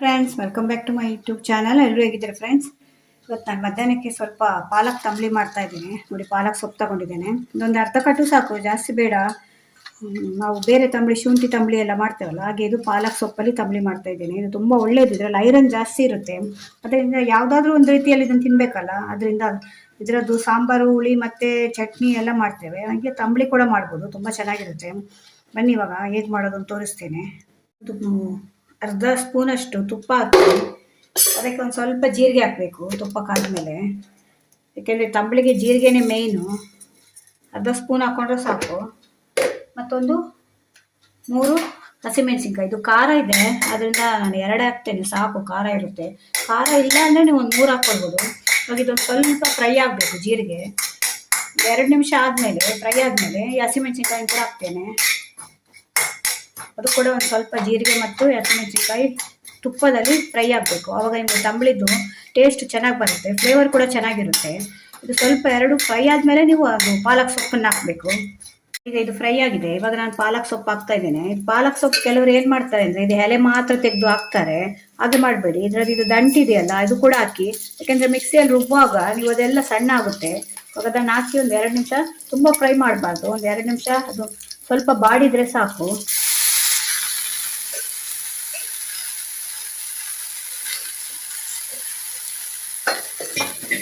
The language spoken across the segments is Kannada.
Friends, welcome back to my YouTube channel. ಎಲ್ಲರೂ ಹೇಗಿದ್ದಾರೆ ಫ್ರೆಂಡ್ಸ್? ಇವತ್ತು ನಾನು ಮಧ್ಯಾಹ್ನಕ್ಕೆ ಸ್ವಲ್ಪ ಪಾಲಕ್ ತಂಬಳಿ ಮಾಡ್ತಾ ಇದ್ದೀನಿ. ನೋಡಿ, ಪಾಲಕ್ ಸೊಪ್ಪು ತಗೊಂಡಿದ್ದೇನೆ. ಇದೊಂದು ಅರ್ಧ ಕಟ್ಟು ಸಾಕು, ಜಾಸ್ತಿ ಬೇಡ. ನಾವು ಬೇರೆ ತಂಬಳಿ, ಶುಂಠಿ ತಂಬಳಿ ಎಲ್ಲ ಮಾಡ್ತೇವಲ್ಲ, ಹಾಗೆ ಇದು ಪಾಲಕ್ ಸೊಪ್ಪಲ್ಲಿ ತಂಬಳಿ ಮಾಡ್ತಾ ಇದ್ದೀನಿ. ಇದು ತುಂಬ ಒಳ್ಳೇದು, ಇದರಲ್ಲಿ ಐರನ್ ಜಾಸ್ತಿ ಇರುತ್ತೆ. ಅದರಿಂದ ಯಾವುದಾದ್ರೂ ಒಂದು ರೀತಿಯಲ್ಲಿ ಇದನ್ನು ತಿನ್ನಬೇಕಲ್ಲ, ಅದರಿಂದ ಇದರದ್ದು ಸಾಂಬಾರು, ಹುಳಿ ಮತ್ತು ಚಟ್ನಿ ಎಲ್ಲ ಮಾಡ್ತೇವೆ. ಹಾಗೆ ತಂಬಳಿ ಕೂಡ ಮಾಡ್ಬೋದು, ತುಂಬ ಚೆನ್ನಾಗಿರುತ್ತೆ. ಬನ್ನಿ ಇವಾಗ ಹೇಗೆ ಮಾಡೋದು ಅಂತ ತೋರಿಸ್ತೇನೆ. ಅರ್ಧ ಸ್ಪೂನಷ್ಟು ತುಪ್ಪ ಹಾಕಿ, ಅದಕ್ಕೆ ಒಂದು ಸ್ವಲ್ಪ ಜೀರಿಗೆ ಹಾಕಬೇಕು. ತುಪ್ಪ ಕಾದ್ಮೇಲೆ, ಯಾಕೆಂದರೆ ತಂಬಳಿಗೆ ಜೀರಿಗೆನೇ ಮೇಯ್ನು. ಅರ್ಧ ಸ್ಪೂನ್ ಹಾಕ್ಕೊಂಡ್ರೆ ಸಾಕು. ಮತ್ತೊಂದು 3 ಹಸಿಮೆಣಸಿನ್ಕಾಯಿ. ಇದು ಖಾರ ಇದೆ, ಅದರಿಂದ ನಾನು 2 ಹಾಕ್ತೇನೆ, ಸಾಕು. ಖಾರ ಇರುತ್ತೆ. ಖಾರ ಇಲ್ಲ ಅಂದರೆ ನೀವು ಒಂದು 3 ಹಾಕ್ಕೊಳ್ಬೋದು. ಇವಾಗ ಇದೊಂದು ಸ್ವಲ್ಪ ಫ್ರೈ ಆಗಬೇಕು. ಜೀರಿಗೆ 2 ನಿಮಿಷ ಆದಮೇಲೆ, ಫ್ರೈ ಆದಮೇಲೆ ಈ ಹಸಿಮೆಣಸಿನ್ಕಾಯಿ ಕೂಡ ಹಾಕ್ತೇನೆ. ಅದು ಕೂಡ ಒಂದು ಸ್ವಲ್ಪ ಜೀರಿಗೆ ಮತ್ತು ಹಸಿಮೆಣಸಿನ್ಕಾಯಿ ತುಪ್ಪದಲ್ಲಿ ಫ್ರೈ ಆಗಬೇಕು. ಆವಾಗ ನಿಮಗೆ ತಂಬಳಿದ್ದು ಟೇಸ್ಟ್ ಚೆನ್ನಾಗಿ ಬರುತ್ತೆ, ಫ್ಲೇವರ್ ಕೂಡ ಚೆನ್ನಾಗಿರುತ್ತೆ. ಇದು ಸ್ವಲ್ಪ 2 ಫ್ರೈ ಆದಮೇಲೆ ನೀವು ಅದು ಪಾಲಕ್ ಸೊಪ್ಪನ್ನು ಹಾಕಬೇಕು. ಈಗ ಇದು ಫ್ರೈ ಆಗಿದೆ. ಇವಾಗ ನಾನು ಪಾಲಕ್ ಸೊಪ್ಪು ಹಾಕ್ತಾ ಇದ್ದೇನೆ. ಪಾಲಕ್ ಸೊಪ್ಪು ಕೆಲವರು ಏನು ಮಾಡ್ತಾರೆ ಅಂದರೆ, ಇದು ಎಲೆ ಮಾತ್ರ ತೆಗೆದು ಹಾಕ್ತಾರೆ. ಅದು ಮಾಡಬೇಡಿ. ಇದರಲ್ಲಿ ಇದು ದಂಟಿದೆಯಲ್ಲ, ಇದು ಕೂಡ ಹಾಕಿ. ಯಾಕೆಂದರೆ ಮಿಕ್ಸಿಯಲ್ಲಿ ರುಬ್ಬುವಾಗ ನೀವು ಅದೆಲ್ಲ ಸಣ್ಣ ಆಗುತ್ತೆ. ಇವಾಗ ಅದನ್ನು ಹಾಕಿ ಒಂದು 2 ನಿಮಿಷ, ತುಂಬ ಫ್ರೈ ಮಾಡಬಾರ್ದು, ಒಂದು 2 ನಿಮಿಷ ಅದು ಸ್ವಲ್ಪ ಬಾಡಿದರೆ ಸಾಕು.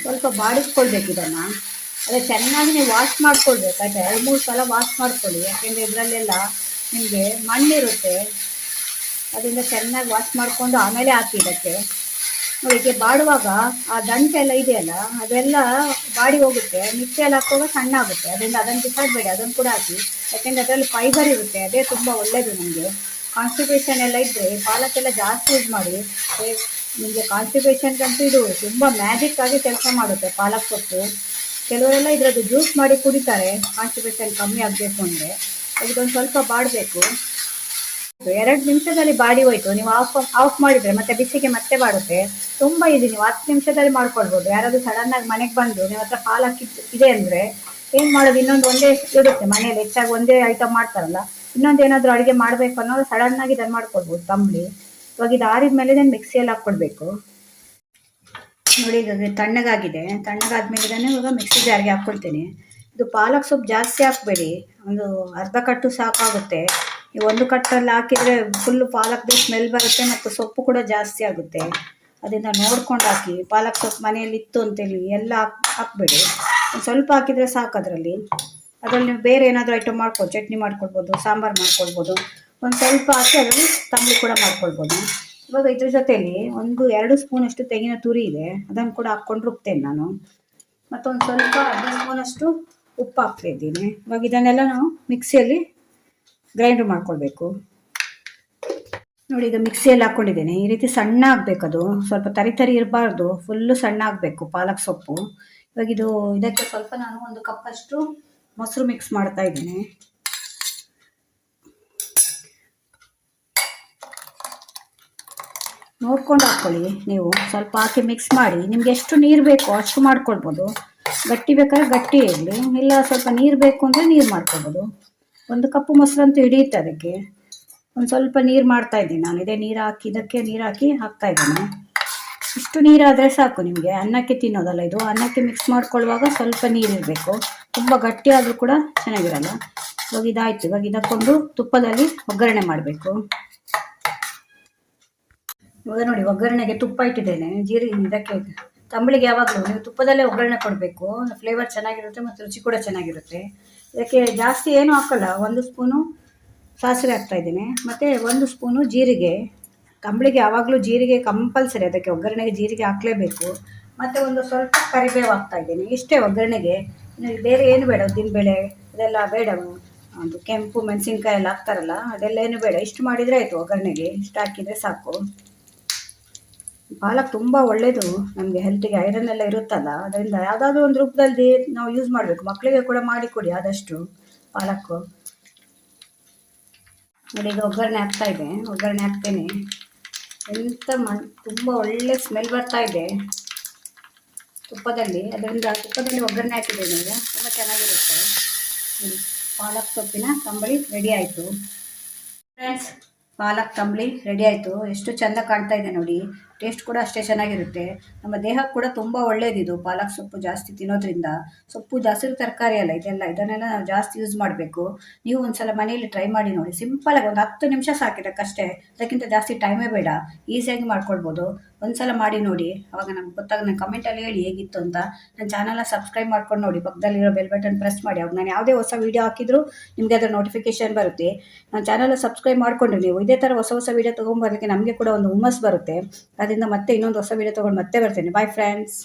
ಸ್ವಲ್ಪ ಬಾಡಿಸ್ಕೊಳ್ಬೇಕು ಇದನ್ನು. ಅದೇ ಚೆನ್ನಾಗಿ ನೀವು ವಾಶ್ ಮಾಡ್ಕೊಳ್ಬೇಕು ಆಯ್ತಾ. 2-3 ಸಲ ವಾಶ್ ಮಾಡ್ಕೊಳ್ಳಿ, ಯಾಕೆಂದರೆ ಇದರಲ್ಲೆಲ್ಲ ನಿಮಗೆ ಮಣ್ಣಿರುತ್ತೆ. ಅದರಿಂದ ಚೆನ್ನಾಗಿ ವಾಶ್ ಮಾಡಿಕೊಂಡು ಆಮೇಲೆ ಹಾಕಿ ಇದಕ್ಕೆ. ನೋಡಿ, ಬಾಡುವಾಗ ಆ ದಂಟೆಲ್ಲ ಇದೆಯಲ್ಲ, ಅದೆಲ್ಲ ಬಾಡಿ ಹೋಗುತ್ತೆ. ಮಿಕ್ಸಿಯಲ್ಲಿ ಹಾಕುವಾಗ ಸಣ್ಣ ಆಗುತ್ತೆ. ಅದರಿಂದ ಅದನ್ನು ಬಿಸಾಡಬೇಡಿ, ಅದನ್ನು ಕೂಡ ಹಾಕಿ. ಯಾಕೆಂದರೆ ಅದರಲ್ಲಿ ಫೈಬರ್ ಇರುತ್ತೆ, ಅದೇ ತುಂಬ ಒಳ್ಳೆಯದು ನಮಗೆ. ಕಾನ್ಸ್ಟಿಪೇಷನ್ ಎಲ್ಲ ಇದ್ದರೆ ಪಾಲಕ್ಕೆಲ್ಲ ಜಾಸ್ತಿ ಯೂಸ್ ಮಾಡಿ. ನಿಮಗೆ ಕಾನ್ಸ್ಟಿಪೇಷನ್ಗಂತೂ ಇದು ತುಂಬ ಮ್ಯಾಜಿಕ್ ಆಗಿ ಕೆಲಸ ಮಾಡುತ್ತೆ ಪಾಲಕ್ ಸೊಪ್ಪು. ಕೆಲವರೆಲ್ಲ ಇದರದ್ದು ಜ್ಯೂಸ್ ಮಾಡಿ ಕುಡಿತಾರೆ, ಕಾನ್ಸ್ಟಿಪೇಷನ್ ಕಮ್ಮಿ ಆಗಬೇಕು ಅಂದರೆ. ಇದೊಂದು ಸ್ವಲ್ಪ ಬಾಡಬೇಕು. 2 ನಿಮಿಷದಲ್ಲಿ ಬಾಡಿ ಹೋಯ್ತು. ನೀವು ಆಫ್ ಮಾಡಿದರೆ ಮತ್ತೆ ಬಿಸಿಗೆ ಮತ್ತೆ ಬಾಡುತ್ತೆ. ತುಂಬ ಈಸಿ, ನೀವು 10 ನಿಮಿಷದಲ್ಲಿ ಮಾಡ್ಕೊಳ್ಬೋದು. ಯಾರಾದರೂ ಸಡನ್ನಾಗಿ ಮನೆಗೆ ಬಂದು ನಿಮ್ಮ ಹತ್ರ ಪಾಲಕ್ ಇದೆ ಅಂದರೆ ಏನು ಮಾಡೋದು, ಇನ್ನೊಂದು ಒಂದೇ ಇರುತ್ತೆ ಮನೇಲಿ, ಹೆಚ್ಚಾಗಿ ಒಂದೇ ಐಟಮ್ ಮಾಡ್ತಾರಲ್ಲ, ಇನ್ನೊಂದು ಏನಾದರೂ ಅಡುಗೆ ಮಾಡಬೇಕು ಅನ್ನೋದು ಸಡನ್ನಾಗಿ ಇದನ್ನು ಮಾಡ್ಕೊಳ್ಬೋದು ತಂಬಳಿ. ಇವಾಗ ಇದು ಆರಿದ ಮೇಲೆ ಇದನ್ನು ಮಿಕ್ಸಿಯಲ್ಲಿ ಹಾಕ್ಕೊಳ್ಬೇಕು. ನೋಡಿ, ಇದು ತಣ್ಣಗಾಗಿದೆ. ತಣ್ಣಗಾದ್ಮೇಲೆ ಇದನ್ನು ಇವಾಗ ಮಿಕ್ಸಿ ಜಾರಿಗೆ ಹಾಕ್ಕೊಳ್ತೇನೆ. ಇದು ಪಾಲಕ್ ಸೊಪ್ಪು ಜಾಸ್ತಿ ಹಾಕಬೇಡಿ, ಒಂದು ಅರ್ಧ ಕಟ್ಟು ಸಾಕಾಗುತ್ತೆ. ನೀವು 1 ಕಟ್ಟಲ್ಲಿ ಹಾಕಿದರೆ ಫುಲ್ಲು ಪಾಲಕ್ದು ಸ್ಮೆಲ್ ಬರುತ್ತೆ ಮತ್ತು ಸೊಪ್ಪು ಕೂಡ ಜಾಸ್ತಿ ಆಗುತ್ತೆ. ಅದರಿಂದ ನೋಡ್ಕೊಂಡು ಹಾಕಿ. ಪಾಲಕ್ ಸೊಪ್ಪು ಮನೆಯಲ್ಲಿ ಇತ್ತು ಅಂತೇಳಿ ಎಲ್ಲ ಹಾಕಬೇಡಿ, ಸ್ವಲ್ಪ ಹಾಕಿದರೆ ಸಾಕು. ಅದರಲ್ಲಿ ನೀವು ಬೇರೆ ಏನಾದರೂ ಐಟಮ್ ಮಾಡ್ಬೋದು, ಚಟ್ನಿ ಮಾಡ್ಕೊಳ್ಬೋದು, ಸಾಂಬಾರು ಮಾಡ್ಕೊಳ್ಬೋದು. ಒಂದು ಸ್ವಲ್ಪ ಹಾಕಿ ಅದರಲ್ಲಿ ತಂಬಳಿ ಕೂಡ ಮಾಡ್ಕೊಳ್ಬೋದು. ಇವಾಗ ಇದ್ರ ಜೊತೆಯಲ್ಲಿ 1-2 ಸ್ಪೂನಷ್ಟು ತೆಂಗಿನ ತುರಿ ಇದೆ, ಅದನ್ನು ಕೂಡ ಹಾಕ್ಕೊಂಡು ರುಬ್ತೇನೆ ನಾನು. ಮತ್ತೊಂದು ಸ್ವಲ್ಪ ಅರ್ಧ ಸ್ಪೂನಷ್ಟು ಉಪ್ಪು ಹಾಕ್ತಾ ಇದ್ದೀನಿ. ಇವಾಗ ಇದನ್ನೆಲ್ಲ ನಾವು ಮಿಕ್ಸಿಯಲ್ಲಿ ಗ್ರೈಂಡ್ ಮಾಡ್ಕೊಳ್ಬೇಕು. ನೋಡಿ, ಇದು ಮಿಕ್ಸಿಯಲ್ಲಿ ಹಾಕ್ಕೊಂಡಿದ್ದೇನೆ. ಈ ರೀತಿ ಸಣ್ಣ ಆಗಬೇಕು, ಅದು ಸ್ವಲ್ಪ ತರಿ ಇರಬಾರ್ದು, ಫುಲ್ಲು ಸಣ್ಣ ಆಗಬೇಕು ಪಾಲಕ್ ಸೊಪ್ಪು. ಇವಾಗ ಇದಕ್ಕೆ ಸ್ವಲ್ಪ ನಾನು 1 ಕಪ್ಪಷ್ಟು ಮೊಸರು ಮಿಕ್ಸ್ ಮಾಡ್ತಾ ಇದ್ದೀನಿ. ನೋಡ್ಕೊಂಡು ಹಾಕ್ಕೊಳ್ಳಿ. ನೀವು ಸ್ವಲ್ಪ ಹಾಕಿ ಮಿಕ್ಸ್ ಮಾಡಿ, ನಿಮ್ಗೆ ಎಷ್ಟು ನೀರು ಬೇಕೋ ಅಷ್ಟು ಮಾಡ್ಕೊಳ್ಬೋದು. ಗಟ್ಟಿ ಬೇಕಾದ್ರೆ ಗಟ್ಟಿ ಇರಲಿ, ಇಲ್ಲ ಸ್ವಲ್ಪ ನೀರು ಬೇಕು ಅಂದರೆ ನೀರು ಮಾಡ್ಕೊಳ್ಬೋದು. 1 ಕಪ್ಪು ಮೊಸರಂತೂ ಹಿಡಿಯುತ್ತೆ ಅದಕ್ಕೆ. ಒಂದು ಸ್ವಲ್ಪ ನೀರು ಮಾಡ್ತಾ ಇದ್ದೀನಿ ನಾನು. ಇದಕ್ಕೆ ನೀರು ಹಾಕಿ ಹಾಕ್ತಾ ಇದ್ದೀನಿ. ಇಷ್ಟು ನೀರಾದರೆ ಸಾಕು ನಿಮಗೆ. ಅನ್ನಕ್ಕೆ ತಿನ್ನೋದಲ್ಲ ಇದು, ಅನ್ನಕ್ಕೆ ಮಿಕ್ಸ್ ಮಾಡ್ಕೊಳ್ಳುವಾಗ ಸ್ವಲ್ಪ ನೀರು ಇರಬೇಕು. ತುಂಬ ಗಟ್ಟಿ ಆದರೂ ಕೂಡ ಚೆನ್ನಾಗಿರಲ್ಲ. ಇವಾಗ ಇದಾಯಿತು. ಇವಾಗ ಇದಕ್ಕೊಂದು ತುಪ್ಪದಲ್ಲಿ ಒಗ್ಗರಣೆ ಮಾಡಬೇಕು. ಇವಾಗ ನೋಡಿ, ಒಗ್ಗರಣೆಗೆ ತುಪ್ಪ ಇಟ್ಟಿದ್ದೇನೆ. ಇದಕ್ಕೆ ತಂಬಳಿಗೆ ಯಾವಾಗಲೂ ನೀವು ತುಪ್ಪದಲ್ಲೇ ಒಗ್ಗರಣೆ ಕೊಡಬೇಕು. ಫ್ಲೇವರ್ ಚೆನ್ನಾಗಿರುತ್ತೆ ಮತ್ತು ರುಚಿ ಕೂಡ ಚೆನ್ನಾಗಿರುತ್ತೆ. ಇದಕ್ಕೆ ಜಾಸ್ತಿ ಏನೂ ಹಾಕಲ್ಲ. 1 ಸ್ಪೂನು ಸಾಸಿವೆ ಹಾಕ್ತಾಯಿದ್ದೀನಿ, ಮತ್ತು 1 ಸ್ಪೂನು ಜೀರಿಗೆ. ತಂಬಳಿಗೆ ಯಾವಾಗಲೂ ಜೀರಿಗೆ ಕಂಪಲ್ಸರಿ, ಅದಕ್ಕೆ ಒಗ್ಗರಣೆಗೆ ಜೀರಿಗೆ ಹಾಕಲೇಬೇಕು. ಮತ್ತು ಒಂದು ಸ್ವಲ್ಪ ಕರಿಬೇವು ಹಾಕ್ತಾಯಿದ್ದೀನಿ. ಇಷ್ಟೇ ಒಗ್ಗರಣೆಗೆ. ಬೇರೆ ಏನು ಬೇಡ, ಉದ್ದಿನಬೇಳೆ ಇದೆಲ್ಲ ಬೇಡ. ಒಂದು ಕೆಂಪು ಮೆಣಸಿನ್ಕಾಯಿ ಎಲ್ಲ ಹಾಕ್ತಾರಲ್ಲ, ಅದೆಲ್ಲ ಏನು ಬೇಡ. ಇಷ್ಟು ಮಾಡಿದರೆ ಆಯಿತು ಒಗ್ಗರಣೆಗೆ. ಇಷ್ಟು ಹಾಕಿದರೆ ಸಾಕು. ಪಾಲಕ್ ತುಂಬ ಒಳ್ಳೆಯದು ನಮಗೆ, ಹೆಲ್ತಿಗೆ ಐರನ್ ಎಲ್ಲ ಇರುತ್ತಲ್ಲ. ಅದರಿಂದ ಯಾವುದಾದ್ರೂ ಒಂದು ರೂಪದಲ್ಲಿ ನಾವು ಯೂಸ್ ಮಾಡಬೇಕು. ಮಕ್ಕಳಿಗೆ ಕೂಡ ಮಾಡಿಕೊಡಿ ಆದಷ್ಟು ಪಾಲಕ್ಕು. ನೋಡಿ, ಈಗ ಒಗ್ಗರಣೆ ಹಾಕ್ತೇನೆ. ತುಂಬ ಒಳ್ಳೆ ಸ್ಮೆಲ್ ಬರ್ತಾ ಇದೆ ತುಪ್ಪದಲ್ಲಿ. ಅದರಿಂದ ತುಪ್ಪದಲ್ಲಿ ಒಗ್ಗರಣೆ ಹಾಕಿದ್ದೇನೆ. ಈಗ ತುಂಬ ಚೆನ್ನಾಗಿರುತ್ತೆ. ಪಾಲಕ್ ಸೊಪ್ಪಿನ ತಂಬಳಿ ರೆಡಿ ಆಯಿತು ಫ್ರೆಂಡ್ಸ್. ಪಾಲಕ್ ತಂಬಳಿ ರೆಡಿ ಆಯಿತು. ಎಷ್ಟು ಚೆಂದ ಕಾಣ್ತಾ ಇದೆ ನೋಡಿ. ಟೇಸ್ಟ್ ಕೂಡ ಅಷ್ಟೇ ಚೆನ್ನಾಗಿರುತ್ತೆ. ನಮ್ಮ ದೇಹಕ್ಕೆ ಕೂಡ ತುಂಬ ಒಳ್ಳೇದಿದು ಪಾಲಕ್ ಸೊಪ್ಪು ಜಾಸ್ತಿ ತಿನ್ನೋದ್ರಿಂದ. ಸೊಪ್ಪು ಹಸಿರು ತರಕಾರಿ ಅಲ್ಲ ಇದನ್ನೆಲ್ಲ ನಾವು ಜಾಸ್ತಿ ಯೂಸ್ ಮಾಡಬೇಕು. ನೀವು ಒಂದ್ಸಲ ಮನೆಯಲ್ಲಿ ಟ್ರೈ ಮಾಡಿ ನೋಡಿ. ಸಿಂಪಲಾಗಿ ಒಂದು 10 ನಿಮಿಷ ಸಾಕಿದಕ್ಕಷ್ಟೇ, ಅದಕ್ಕಿಂತ ಜಾಸ್ತಿ ಟೈಮೇ ಬೇಡ. ಈಸಿಯಾಗಿ ಮಾಡ್ಕೊಳ್ಬೋದು. ಒಂದ್ಸಲ ಮಾಡಿ ನೋಡಿ, ಅವಾಗ ನಮ್ಗೆ ಗೊತ್ತಾಗ ನನ್ನ ಕಮೆಂಟಲ್ಲಿ ಹೇಳಿ ಹೇಗಿತ್ತು ಅಂತ. ನನ್ನ ಚಾನಲ್ನ ಸಬ್ಸ್ಕ್ರೈಬ್ ಮಾಡ್ಕೊಂಡು ನೋಡಿ, ಪಕ್ಕದಲ್ಲಿರೋ ಬೆಲ್ ಬಟನ್ ಪ್ರೆಸ್ ಮಾಡಿ. ಅವಾಗ ನಾನು ಯಾವುದೇ ಹೊಸ ವೀಡಿಯೋ ಹಾಕಿದ್ರು ನಿಮಗೆ ಅದರ ನೋಟಿಫಿಕೇಶನ್ ಬರುತ್ತೆ. ನನ್ನ ಚಾನಲ್ನ ಸಬ್ಸ್ಕ್ರೈಬ್ ಮಾಡಿಕೊಂಡ್ರೆ ನೀವು ಇದೇ ಥರ ಹೊಸ ಹೊಸ ವೀಡಿಯೋ ತೊಗೊಂಬರಲಿಕ್ಕೆ ನಮಗೆ ಕೂಡ ಒಂದು ಹುಮ್ಮಸ್ ಬರುತ್ತೆ. ಅದರಿಂದ ಮತ್ತೆ ಇನ್ನೊಂದು ಹೊಸ ವೀಡಿಯೋ ತೊಗೊಂಡು ಮತ್ತೆ ಬರ್ತೇನೆ. Bye friends.